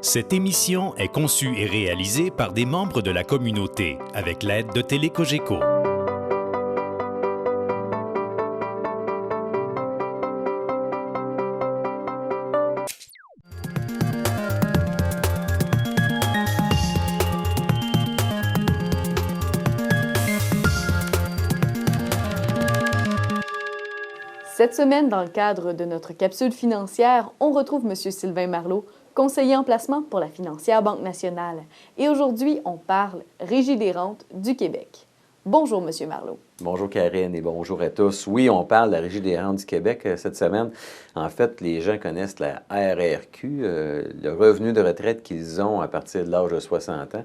Cette émission est conçue et réalisée par des membres de la communauté avec l'aide de Télé-Cogeco. Cette semaine, dans le cadre de notre capsule financière, on retrouve M. Sylvain Marleau, conseiller en placement pour la financière Banque nationale. Et aujourd'hui, on parle Régie des rentes du Québec. Bonjour, M. Marleau. Bonjour Karine et bonjour à tous. Oui, on parle de la Régie des rentes du Québec cette semaine. En fait, les gens connaissent la RRQ, le revenu de retraite qu'ils ont à partir de l'âge de 60 ans.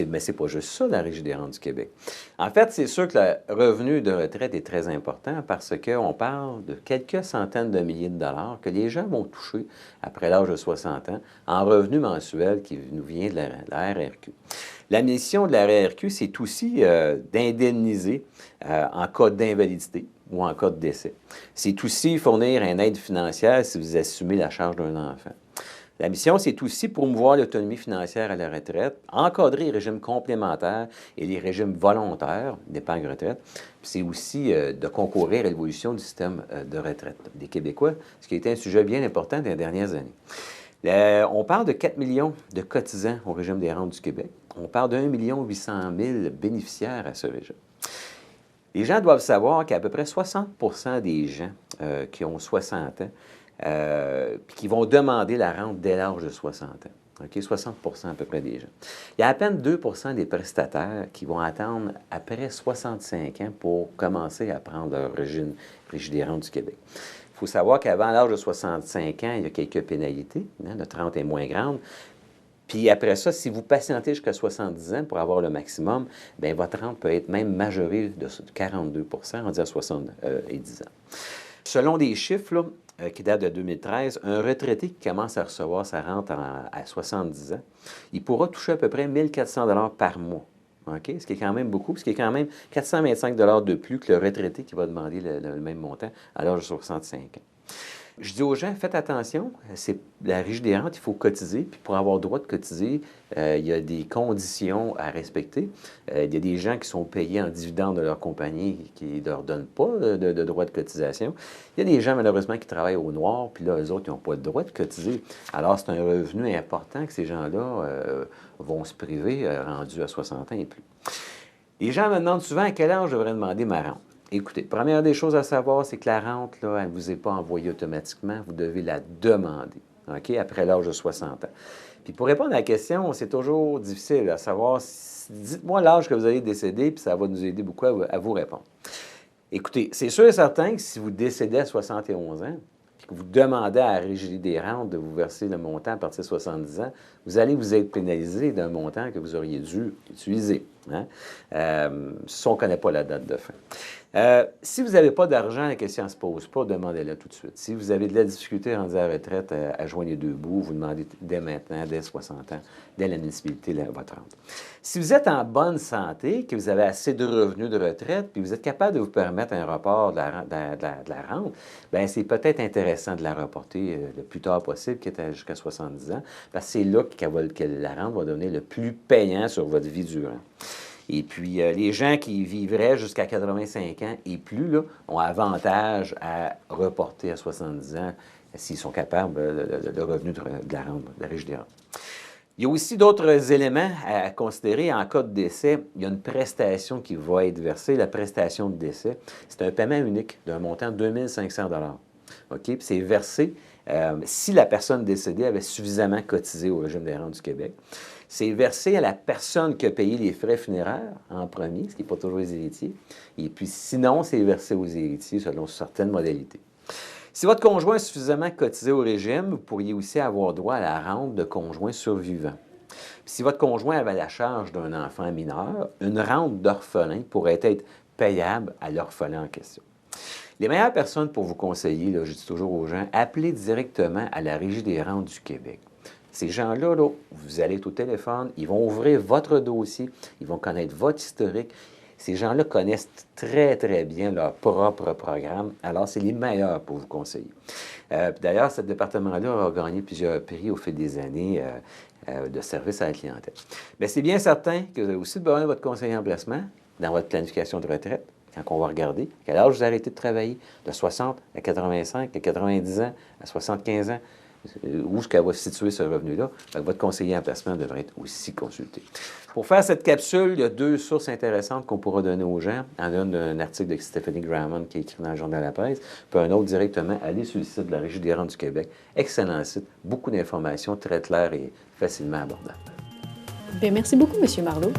Mais c'est pas juste ça, la Régie des rentes du Québec. En fait, c'est sûr que le revenu de retraite est très important parce qu'on parle de quelques centaines de milliers de dollars que les gens vont toucher après l'âge de 60 ans en revenu mensuel qui nous vient de la RRQ. La mission de la RRQ, c'est aussi d'indemniser en cas d'invalidité ou en cas de décès. C'est aussi fournir une aide financière si vous assumez la charge d'un enfant. La mission, c'est aussi promouvoir l'autonomie financière à la retraite, encadrer les régimes complémentaires et les régimes volontaires d'épargne retraite. C'est aussi de concourir à l'évolution du système de retraite des Québécois, ce qui a été un sujet bien important dans les dernières années. On parle de 4 millions de cotisants au régime des rentes du Québec. On parle de 1 800 000 bénéficiaires à ce régime. Les gens doivent savoir qu'à peu près 60 des gens qui ont 60 ans puis qui vont demander la rente dès l'âge de 60 ans. OK? 60 à peu près des gens. Il y a à peine 2 des prestataires qui vont attendre après 65 ans pour commencer à prendre leur régime Régie des rentes du Québec. Il faut savoir qu'avant l'âge de 65 ans, il y a quelques pénalités. Notre rente est moins grande. Puis après ça, si vous patientez jusqu'à 70 ans pour avoir le maximum, bien, votre rente peut être même majorée de 42 rendu à 70 ans. Selon des chiffres là, qui datent de 2013, un retraité qui commence à recevoir sa rente à 70 ans, il pourra toucher à peu près 1 400 $ par mois. Okay? Ce qui est quand même beaucoup, ce qui est quand même 425 $ de plus que le retraité qui va demander le même montant à l'âge de 65 ans. Je dis aux gens, faites attention, c'est la Régie des rentes, il faut cotiser, puis pour avoir le droit de cotiser, il y a des conditions à respecter. Il y a des gens qui sont payés en dividendes de leur compagnie qui ne leur donnent pas de droit de cotisation. Il y a des gens, malheureusement, qui travaillent au noir, puis là, eux autres, ils n'ont pas le droit de cotiser. Alors, c'est un revenu important que ces gens-là vont se priver, rendus à 60 ans et plus. Les gens me demandent souvent à quel âge je devrais demander ma rente. Écoutez, première des choses à savoir, c'est que la rente, là, elle ne vous est pas envoyée automatiquement. Vous devez la demander, OK, après l'âge de 60 ans. Puis pour répondre à la question, c'est toujours difficile à savoir. Dites-moi l'âge que vous allez décéder, puis ça va nous aider beaucoup à vous répondre. Écoutez, c'est sûr et certain que si vous décédez à 71 ans, puis que vous demandez à la Régie des rentes de vous verser le montant à partir de 70 ans, vous allez vous être pénalisé d'un montant que vous auriez dû utiliser. Hein? Si on ne connaît pas la date de fin. Si vous n'avez pas d'argent, la question ne se pose pas, demandez-la tout de suite. Si vous avez de la difficulté à rendre à la retraite, à joindre les deux bouts, vous demandez dès maintenant, dès 60 ans, dès la municipalité, votre rente. Si vous êtes en bonne santé, que vous avez assez de revenus de retraite, puis vous êtes capable de vous permettre un report de la rente, bien, c'est peut-être intéressant de la reporter le plus tard possible, qui est jusqu'à 70 ans, parce que c'est là que la rente va devenir le plus payant sur votre vie durant. Et puis, les gens qui vivraient jusqu'à 85 ans et plus là, ont avantage à reporter à 70 ans s'ils sont capables le revenu de la rente, de la Régie des rentes. Il y a aussi d'autres éléments à considérer. En cas de décès, il y a une prestation qui va être versée. La prestation de décès, c'est un paiement unique d'un montant de 2 500 $. OK? Puis c'est versé si la personne décédée avait suffisamment cotisé au régime des rentes du Québec. C'est versé à la personne qui a payé les frais funéraires en premier, ce qui n'est pas toujours les héritiers. Et puis sinon, c'est versé aux héritiers selon certaines modalités. Si votre conjoint est suffisamment cotisé au régime, vous pourriez aussi avoir droit à la rente de conjoint survivant. Puis si votre conjoint avait la charge d'un enfant mineur, une rente d'orphelin pourrait être payable à l'orphelin en question. Les meilleures personnes pour vous conseiller, là, je dis toujours aux gens, appelez directement à la Régie des rentes du Québec. Ces gens-là, vous allez être au téléphone, ils vont ouvrir votre dossier, ils vont connaître votre historique. Ces gens-là connaissent très, très bien leur propre programme. Alors, c'est les meilleurs pour vous conseiller. D'ailleurs, ce département-là a gagné plusieurs prix au fil des années de service à la clientèle. Mais c'est bien certain que vous avez aussi besoin de votre conseiller en placement dans votre planification de retraite. Quand on va regarder à quel âge vous arrêtez de travailler, de 60 à 85, à 90 ans, à 75 ans, où est-ce qu'elle va se situer ce revenu-là, votre conseiller en placement devrait être aussi consulté. Pour faire cette capsule, il y a 2 sources intéressantes qu'on pourra donner aux gens. En une, un article de Stephanie Grammond qui est écrit dans le Journal de la Presse, puis un autre directement, allez sur le site de la Régie des rentes du Québec. Excellent site, beaucoup d'informations très claires et facilement abordables. Bien, merci beaucoup, M. Marleau.